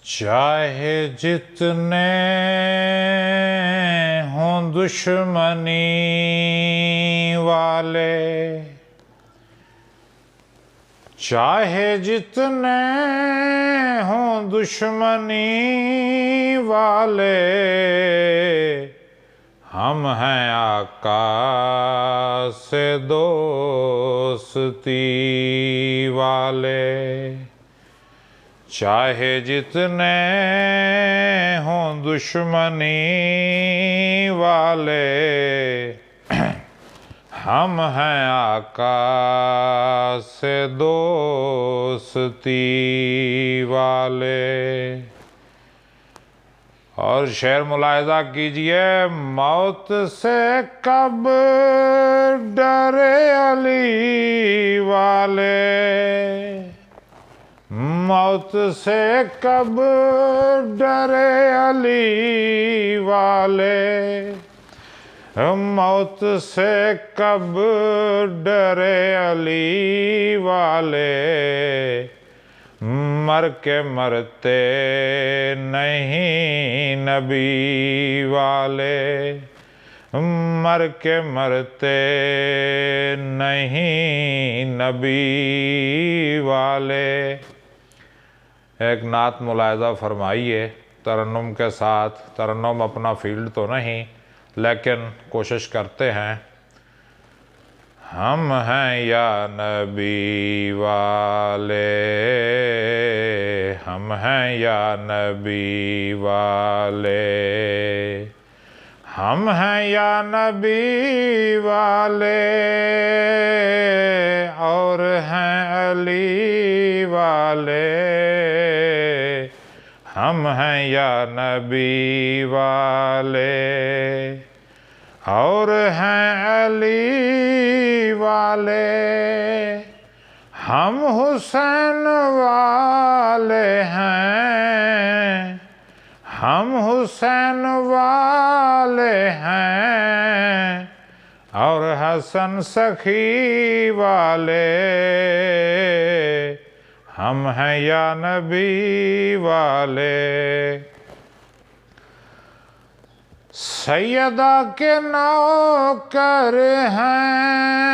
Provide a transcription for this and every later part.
चाहे जितने हों दुश्मनी वाले, चाहे जितने हों दुश्मनी वाले, हम हैं आका से दोस्ती वाले। चाहे जितने हों दुश्मनी वाले, हम हैं आका से दोस्ती वाले। और शेर मुलाहिज़ा कीजिए, मौत से कब डरे अली वाले, मौत से कब डरे अली वाले, मौत से कब डरे अली वाले, मर के मरते नहीं नबी वाले, मर के मरते नहीं नबी वाले। एक नात मुलाहिज़ा फरमाइए तरन्नुम के साथ। तरन्नुम अपना फील्ड तो नहीं, लेकिन कोशिश करते हैं। हम हैं या नबी वाले, हम हैं या नबी वाले, हम हैं या नबी वाले, और हैं अली वाले, हम हैं या नबी वाले, और हैं अली वाले, हम हुसैन वाले हैं, हम हुसैन वाले हैं, और हसन सखी वाले, हम हैं या नबी वाले। सैयदा के नौकर हैं,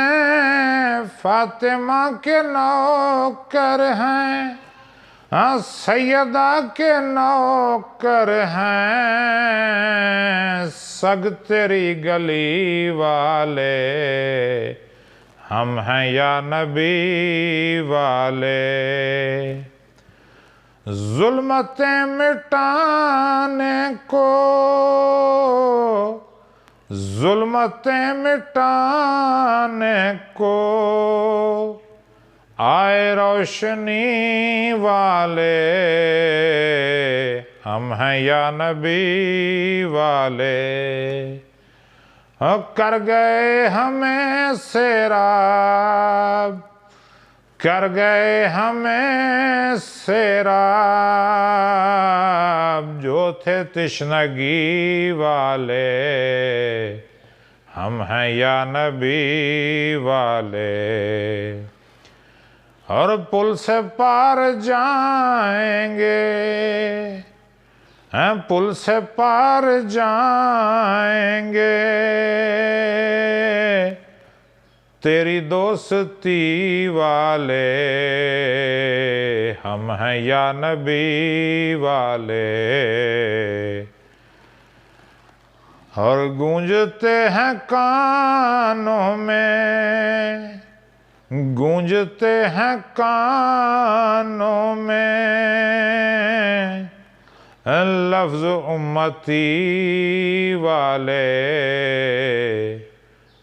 फातिमा के नौकर हैं, हाँ सैयदा के नौकर हैं, सग तेरी गली वाले, हम हैं या नबी वाले। जुल्मतें मिटाने को, जुल्मतें मिटाने को आए रोशनी वाले, हम हैं या नबी वाले। कर गए हमें सैराब, कर गए हमें सैराब, जो थे तिश्नगी वाले, हम हैं या नबी वाले। और पुल से पार जाएंगे, हैं पुल से पार जाएंगे, तेरी दोस्ती वाले, हम हैं या नबी वाले। और गूंजते हैं कानों में, गूंजते हैं कानों में, लफ्ज़ उम्मती वाले,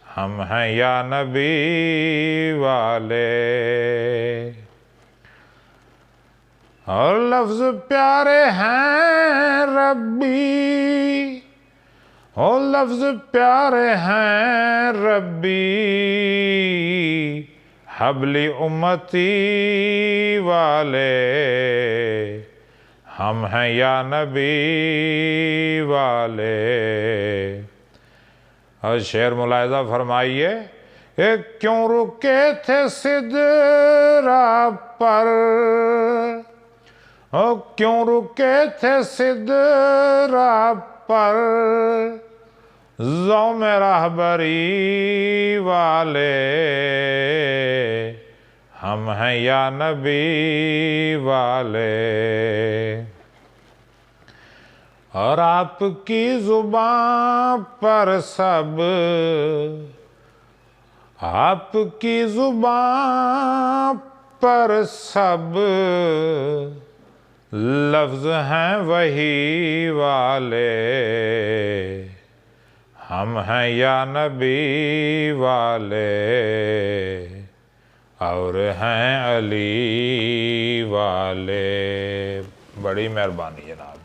हम हैं या नबी वाले। और लफ्ज़ प्यारे हैं रब्बी, और लफ्ज़ प्यारे हैं रब्बी, हबली उम्मती वाले, हम हैं या नबी वाले। और शेर मुलाहिज़ा फरमाइए, क्यों रुके थे सिदरा पर, क्यों रुके थे सिदरा पर ज़ौम रहबरी वाले, हम हैं या नबी वाले। और आपकी ज़ुबान पर सब, आपकी ज़ुबान पर सब लफ्ज़ हैं वही वाले, हम हैं या नबी वाले और हैं अली वाले। बड़ी मेहरबानी जनाब।